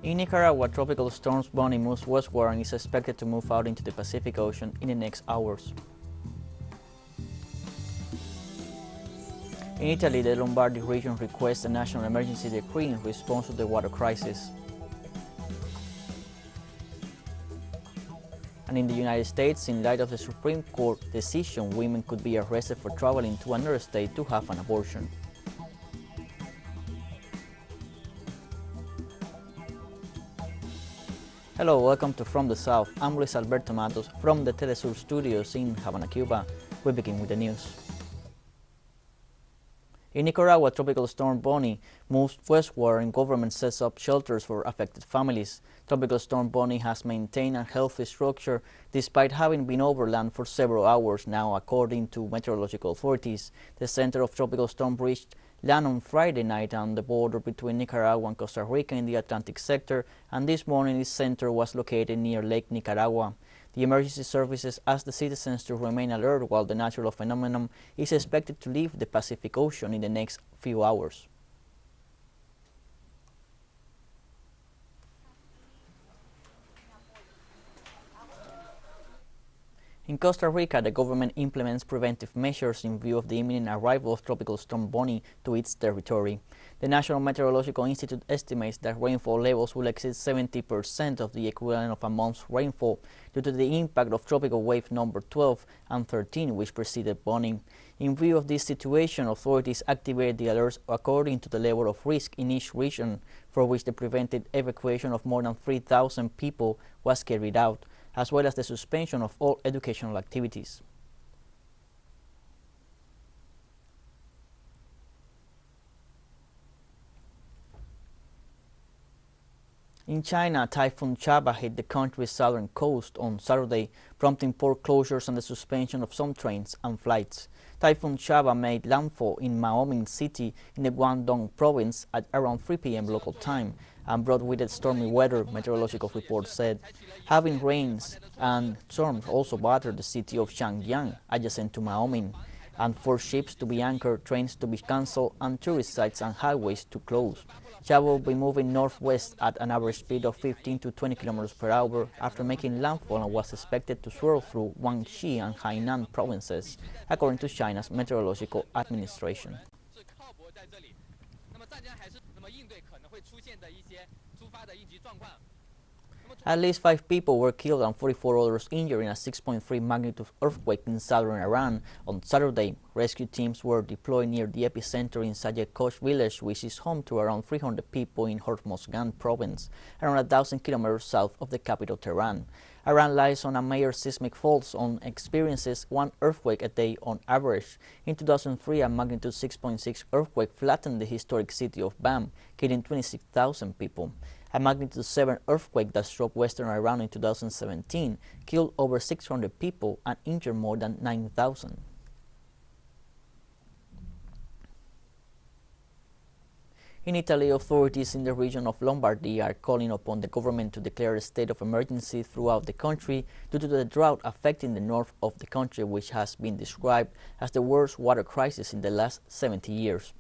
In Nicaragua, tropical storm Bonnie moves westward and is expected to move out into the Pacific Ocean in the next hours. In Italy, the Lombardy region requests a national emergency decree in response to the water crisis. And in the United States, in light of the Supreme Court decision, women could be arrested for traveling to another state to have an abortion. Hello, welcome to From the South. I'm Luis Alberto Matos from the TeleSUR studios in Havana, Cuba. We begin with the news. In Nicaragua, tropical storm Bonnie moves westward and government sets up shelters for affected families. Tropical storm Bonnie has maintained a healthy structure despite having been over land for several hours now, according to meteorological authorities. The center of tropical storm reached land on Friday night on the border between Nicaragua and Costa Rica in the Atlantic sector, and this morning its center was located near Lake Nicaragua. The emergency services asked the citizens to remain alert while the natural phenomenon is expected to leave the Pacific Ocean in the next few hours. In Costa Rica, the government implements preventive measures in view of the imminent arrival of tropical storm Bonnie to its territory. The National Meteorological Institute estimates that rainfall levels will exceed 70% of the equivalent of a month's rainfall due to the impact of tropical wave number 12 and 13, which preceded Bonnie. In view of this situation, authorities activated the alerts according to the level of risk in each region, for which the preventive evacuation of more than 3,000 people was carried out, as well as the suspension of all educational activities. In China, Typhoon Chaba hit the country's southern coast on Saturday, prompting port closures and the suspension of some trains and flights. Typhoon Chaba made landfall in Maoming City in the Guangdong province at around 3 p.m. local time and brought with it stormy weather, meteorological reports said. Heavy rains and storms also battered the city of Xiangyang, adjacent to Maoming, and forced ships to be anchored, trains to be cancelled, and tourist sites and highways to close. Chaba will be moving northwest at an average speed of 15 to 20 kilometers per hour after making landfall and was expected to swirl through Guangxi and Hainan provinces, according to China's Meteorological Administration. At least 5 people were killed and 44 others injured in a 6.3 magnitude earthquake in southern Iran on Saturday. Rescue teams were deployed near the epicenter in Sajekosh village, which is home to around 300 people in Hormozgan province, around 1,000 kilometers south of the capital Tehran. Iran lies on a major seismic fault and experiences 1 earthquake a day on average. In 2003, a magnitude 6.6 earthquake flattened the historic city of Bam, killing 26,000 people. A magnitude 7 earthquake that struck western Iran in 2017 killed over 600 people and injured more than 9,000. In Italy, authorities in the region of Lombardy are calling upon the government to declare a state of emergency throughout the country due to the drought affecting the north of the country, which has been described as the worst water crisis in the last 70 years.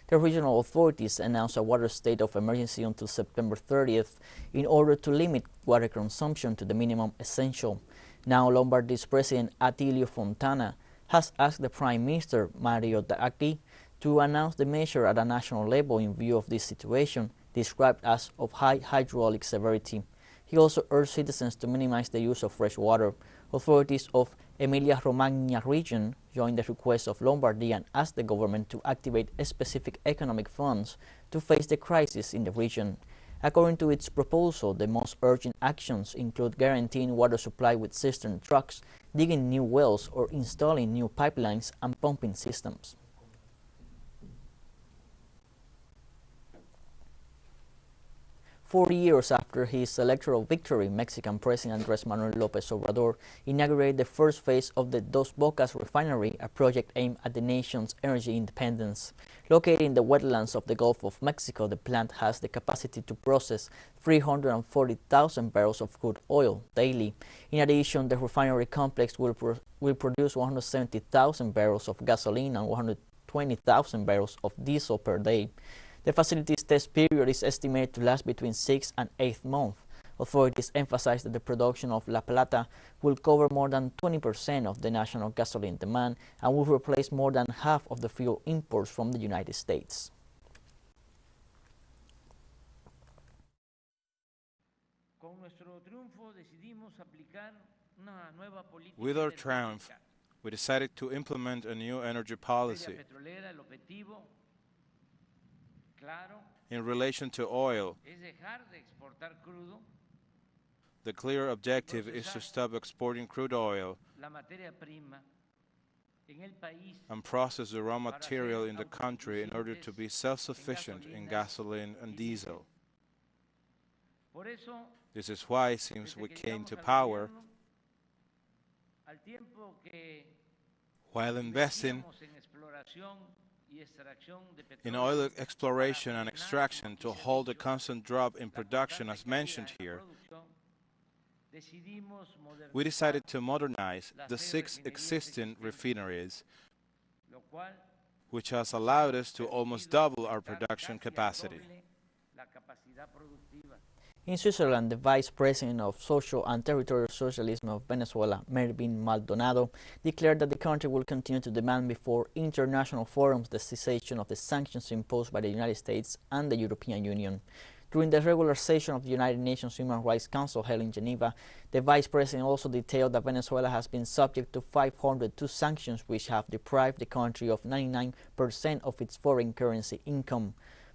The regional authorities announced a water state of emergency until September 30th in order to limit water consumption to the minimum essential. Now, Lombardy's President Attilio Fontana has asked the Prime Minister Mario Draghi to announce the measure at a national level in view of this situation, described as of high hydraulic severity. He also urged citizens to minimize the use of fresh water. Authorities of Emilia-Romagna region joined the request of Lombardy and asked the government to activate specific economic funds to face the crisis in the region. According to its proposal, the most urgent actions include guaranteeing water supply with cistern trucks, digging new wells, or installing new pipelines and pumping systems. Four years after his electoral victory, Mexican President Andrés Manuel López Obrador inaugurated the first phase of the Dos Bocas refinery, a project aimed at the nation's energy independence. Located in the wetlands of the Gulf of Mexico, the plant has the capacity to process 340,000 barrels of crude oil daily. In addition, the refinery complex will produce 170,000 barrels of gasoline and 120,000 barrels of diesel per day. The facility's test period is estimated to last between 6 and 8 months. Authorities emphasize that the production of La Plata will cover more than 20% of the national gasoline demand and will replace more than half of the fuel imports from the United States. With our triumph, we decided to implement a new energy policy. In relation to oil, the clear objective is to stop exporting crude oil and process the raw material in the country in order to be self-sufficient in gasoline and diesel. This is why, since we came to power, while investing in oil exploration and extraction to hold a constant drop in production as mentioned here, we decided to modernize the 6 existing refineries, which has allowed us to almost double our production capacity. In Switzerland, the Vice President of Social and Territorial Socialism of Venezuela, Mervin Maldonado, declared that the country will continue to demand before international forums the cessation of the sanctions imposed by the United States and the European Union. During the regular session of the United Nations Human Rights Council held in Geneva, the Vice President also detailed that Venezuela has been subject to 502 sanctions which have deprived the country of 99% of its foreign currency income.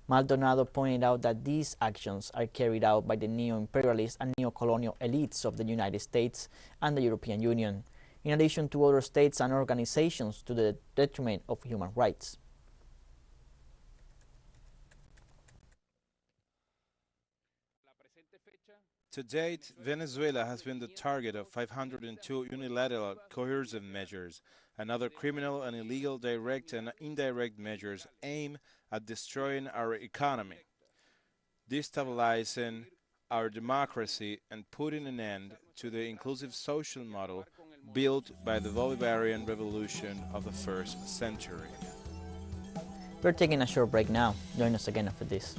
Maldonado pointed out that these actions are carried out by the neo-imperialist and neo-colonial elites of the United States and the European Union, in addition to other states and organizations, to the detriment of human rights. To date, Venezuela has been the target of 502 unilateral coercive measures and other criminal and illegal direct and indirect measures aimed at destroying our economy, destabilizing our democracy, and putting an end to the inclusive social model built by the Bolivarian Revolution of the first century. We're taking a short break now. Join us again after this.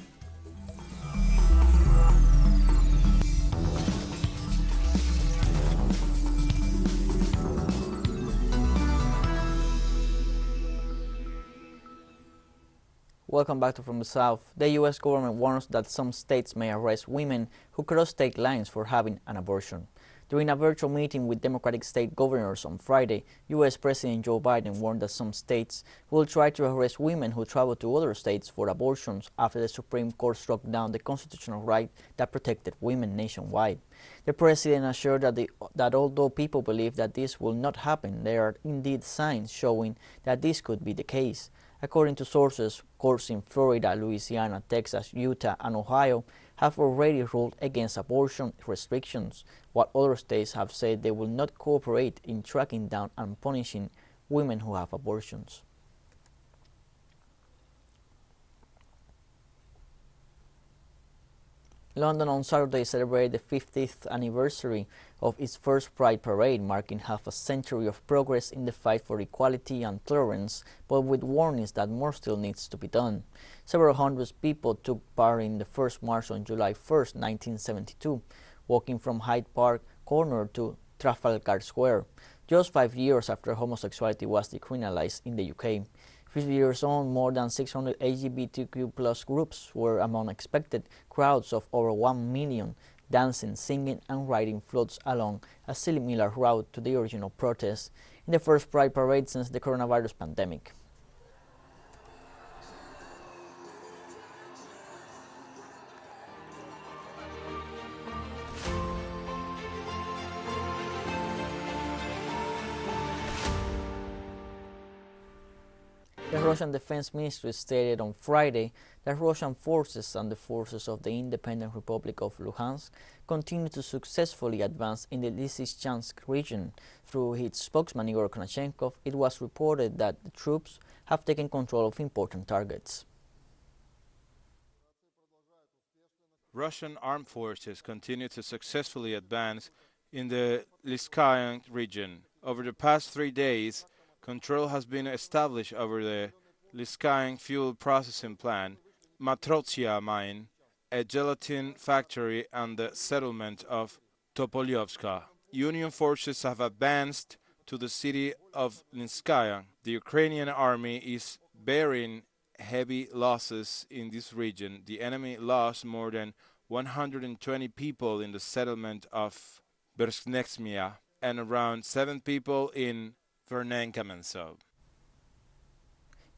Welcome back to From the South. The U.S. government warns that some states may arrest women who cross state lines for having an abortion. During a virtual meeting with Democratic state governors on Friday, U.S. President Joe Biden warned that some states will try to arrest women who travel to other states for abortions after the Supreme Court struck down the constitutional right that protected women nationwide. The president assured that although people believe that this will not happen, there are indeed signs showing that this could be the case. According to sources, courts in Florida, Louisiana, Texas, Utah, and Ohio have already ruled against abortion restrictions, while other states have said they will not cooperate in tracking down and punishing women who have abortions. London on Saturday celebrated the 50th anniversary of its first Pride Parade, marking half a century of progress in the fight for equality and tolerance, but with warnings that more still needs to be done. Several hundred people took part in the first march on July 1, 1972, walking from Hyde Park Corner to Trafalgar Square, just 5 years after homosexuality was decriminalized in the UK. 50 years on, more than 600 LGBTQ+ groups were among expected crowds of over 1 million, dancing, singing, and riding floats along a similar route to the original protest in the first Pride Parade since the coronavirus pandemic. The Russian Defense Ministry stated on Friday that Russian forces and the forces of the Independent Republic of Luhansk continue to successfully advance in the Lysychansk region. Through its spokesman Igor Konashenkov, it was reported that the troops have taken control of important targets. Russian armed forces continue to successfully advance in the Lysychansk region. Over the past 3 days, control has been established over the Lysychansk fuel processing plant Matrotsia mine, a gelatin factory, and the settlement of Topolyovska. Union forces have advanced to the city of Ninskaya. The Ukrainian army is bearing heavy losses in this region. The enemy lost more than 120 people in the settlement of Bersknexmia and around 7 people in Vernenkamenso.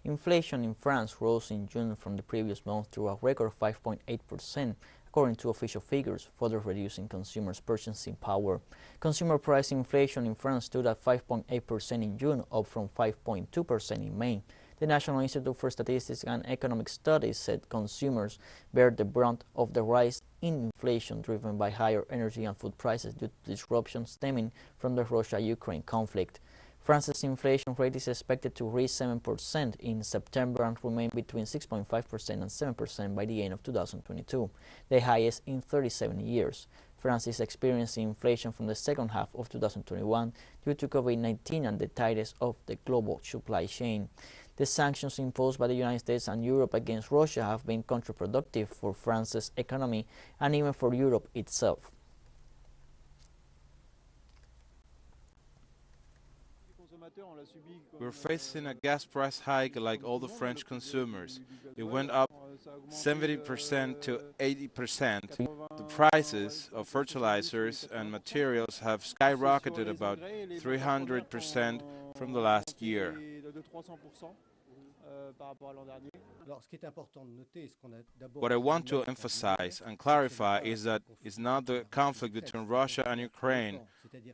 Inflation in France rose in June from the previous month to a record 5.8%, according to official figures, further reducing consumers' purchasing power. Consumer price inflation in France stood at 5.8% in June, up from 5.2% in May. The National Institute for Statistics and Economic Studies said consumers bear the brunt of the rise in inflation driven by higher energy and food prices due to disruptions stemming from the Russia-Ukraine conflict. France's inflation rate is expected to reach 7% in September and remain between 6.5% and 7% by the end of 2022, the highest in 37 years. France is experiencing inflation from the second half of 2021 due to COVID-19 and the tightness of the global supply chain. The sanctions imposed by the United States and Europe against Russia have been counterproductive for France's economy and even for Europe itself. We're facing a gas price hike like all the French consumers. It went up 70% to 80%. The prices of fertilizers and materials have skyrocketed about 300% from the last year. What I want to emphasize and clarify is that it's not the conflict between Russia and Ukraine,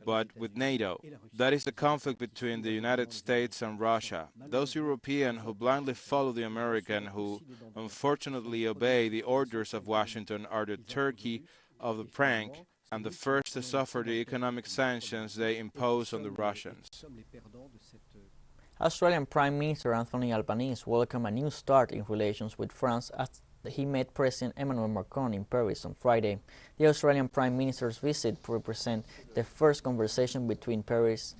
but with NATO. That is the conflict between the United States and Russia. Those Europeans who blindly follow the American, who unfortunately obey the orders of Washington, are the Turkey of the prank and the first to suffer the economic sanctions they impose on the Russians. Australian Prime Minister Anthony Albanese welcomed a new start in relations with France as he met President Emmanuel Macron in Paris on Friday. The Australian Prime Minister's visit represents the first conversation between Paris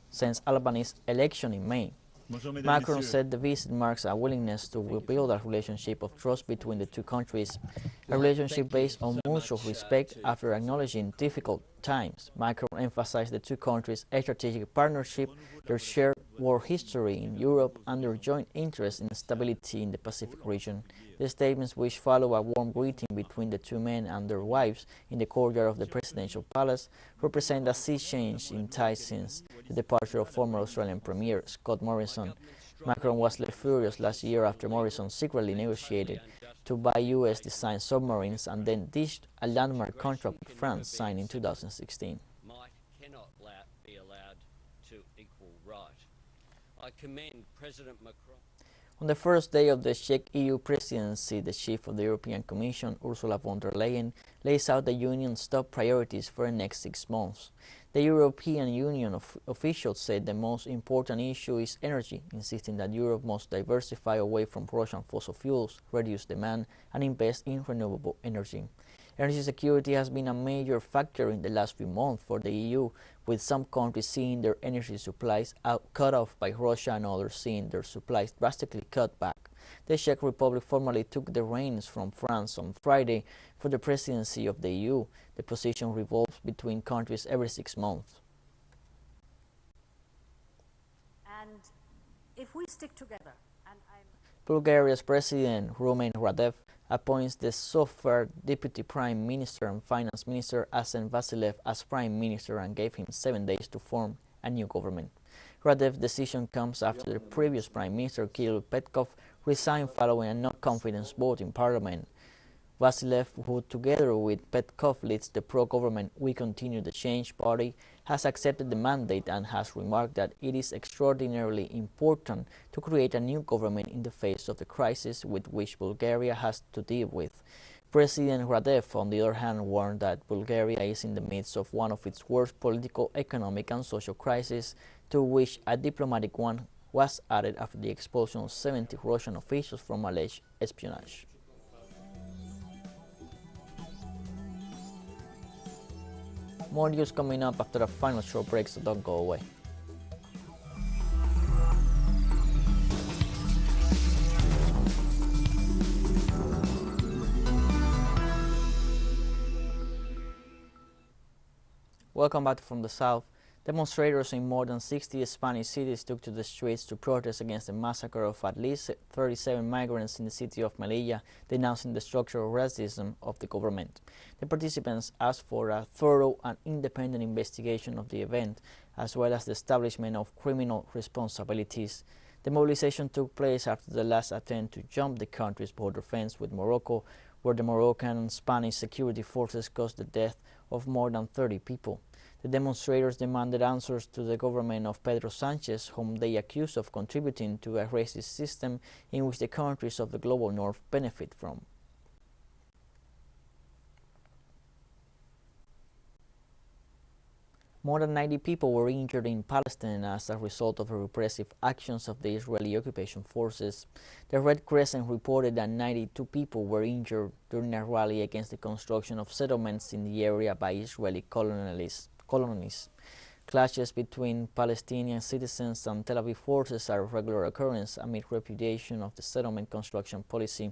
since Albanese's election in May. Macron said the visit marks a willingness to rebuild a relationship of trust between the two countries, a relationship based on mutual respect after acknowledging difficult times. Macron emphasized the two countries' strategic partnership, their shared war history in Europe, and their joint interest in stability in the Pacific region. The statements, which follow a warm greeting between the two men and their wives in the courtyard of the presidential palace, represent a sea change in ties since the departure of former Australian Premier Scott Morrison. Macron was left furious last year after Morrison secretly negotiated to buy US-designed submarines and then dished a landmark contract with France signed in 2016. I commend President Macron. On the first day of the Czech EU presidency, the chief of the European Commission, Ursula von der Leyen, lays out the Union's top priorities for the next 6 months. The European Union officials said the most important issue is energy, insisting that Europe must diversify away from Russian fossil fuels, reduce demand, and invest in renewable energy. Energy security has been a major factor in the last few months for the EU, with some countries seeing their energy supplies cut off by Russia and others seeing their supplies drastically cut back. The Czech Republic formally took the reins from France on Friday for the presidency of the EU. The position revolves between countries every 6 months. And if we stick together, Bulgaria's President Rumen Radev appoints the so-far Deputy Prime Minister and Finance Minister Asen Vasilev as Prime Minister and gave him 7 days to form a new government. Radev's decision comes after the previous Prime Minister Kirill Petkov resigned following a no-confidence vote in Parliament. Vasilev, who together with Petkov leads the pro-government We Continue the Change party, has accepted the mandate and has remarked that it is extraordinarily important to create a new government in the face of the crisis with which Bulgaria has to deal with. President Radev, on the other hand, warned that Bulgaria is in the midst of one of its worst political, economic and social crises, to which a diplomatic one was added after the expulsion of 70 Russian officials from alleged espionage. More news coming up after the final short break, so don't go away. Welcome back from the south. Demonstrators in more than 60 Spanish cities took to the streets to protest against the massacre of at least 37 migrants in the city of Melilla, denouncing the structural racism of the government. The participants asked for a thorough and independent investigation of the event, as well as the establishment of criminal responsibilities. The mobilization took place after the last attempt to jump the country's border fence with Morocco, where the Moroccan and Spanish security forces caused the death of more than 30 people. The demonstrators demanded answers to the government of Pedro Sanchez, whom they accused of contributing to a racist system in which the countries of the global north benefit from. More than 90 people were injured in Palestine as a result of the repressive actions of the Israeli occupation forces. The Red Crescent reported that 92 people were injured during a rally against the construction of settlements in the area by Israeli colonists. Clashes between Palestinian citizens and Tel Aviv forces are a regular occurrence amid repudiation of the settlement construction policy.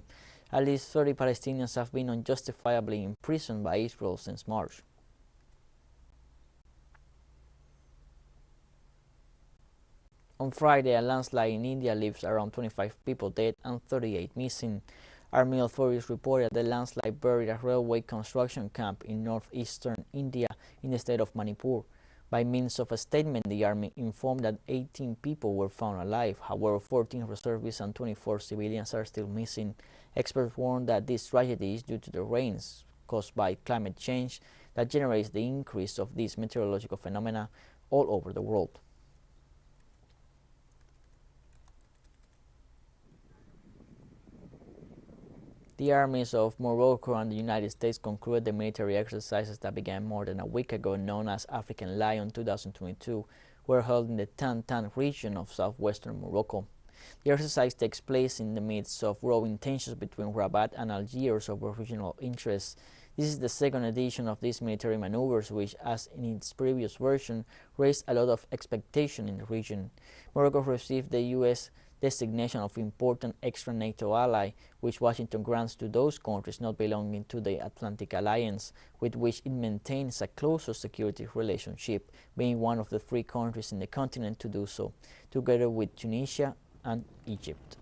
At least 30 Palestinians have been unjustifiably imprisoned by Israel since March. On Friday, a landslide in India leaves around 25 people dead and 38 missing. Army authorities reported the landslide buried a railway construction camp in northeastern India in the state of Manipur. By means of a statement, the army informed that 18 people were found alive. However, 14 reservists and 24 civilians are still missing. Experts warn that this tragedy is due to the rains caused by climate change that generates the increase of these meteorological phenomena all over the world. The armies of Morocco and the United States concluded the military exercises that began more than a week ago, known as African Lion 2022, were held in the Tan region of southwestern Morocco. The exercise takes place in the midst of growing tensions between Rabat and Algiers over regional interests. This is the second edition of these military maneuvers, which, as in its previous version, raised a lot of expectation in the region. Morocco received the U.S. designation of important extra NATO ally, which Washington grants to those countries not belonging to the Atlantic Alliance, with which it maintains a closer security relationship, being one of the 3 countries in the continent to do so, together with Tunisia and Egypt.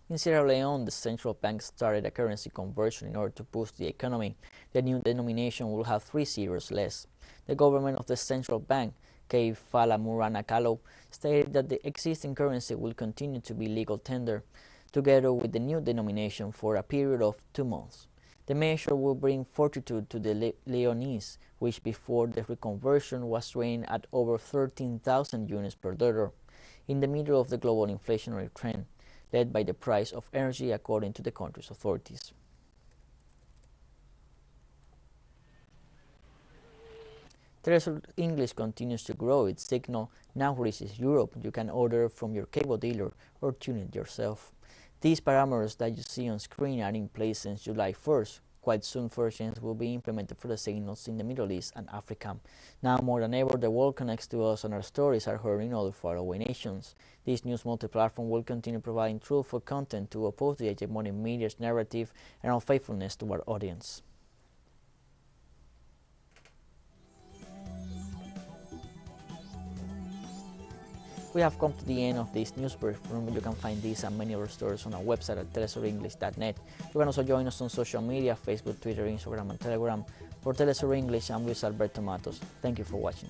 In Sierra Leone, the central bank started a currency conversion in order to boost the economy. The new denomination will have 3 zeros less. The government of the central bank, Keifala Murana Kalo, stated that the existing currency will continue to be legal tender, together with the new denomination for a period of 2 months. The measure will bring fortitude to the Leonese, which before the reconversion was trading at over 13,000 units per dollar, in the middle of the global inflationary trend, led by the price of energy, according to the country's authorities. TeleSUR English continues to grow. Its signal now reaches Europe. You can order from your cable dealer or tune it yourself. These parameters that you see on screen are in place since July 1st. Quite soon, versions will be implemented for the signals in the Middle East and Africa. Now more than ever, the world connects to us and our stories are heard in other faraway nations. This news multi-platform will continue providing truthful content to oppose the hegemonic media's narrative and unfaithfulness to our audience. We have come to the end of this news brief. Remember, you can find these and many other stories on our website at telesurenglish.net. You can also join us on social media, Facebook, Twitter, Instagram, and Telegram. For TeleSUR English, I'm Luis Alberto Matos. Thank you for watching.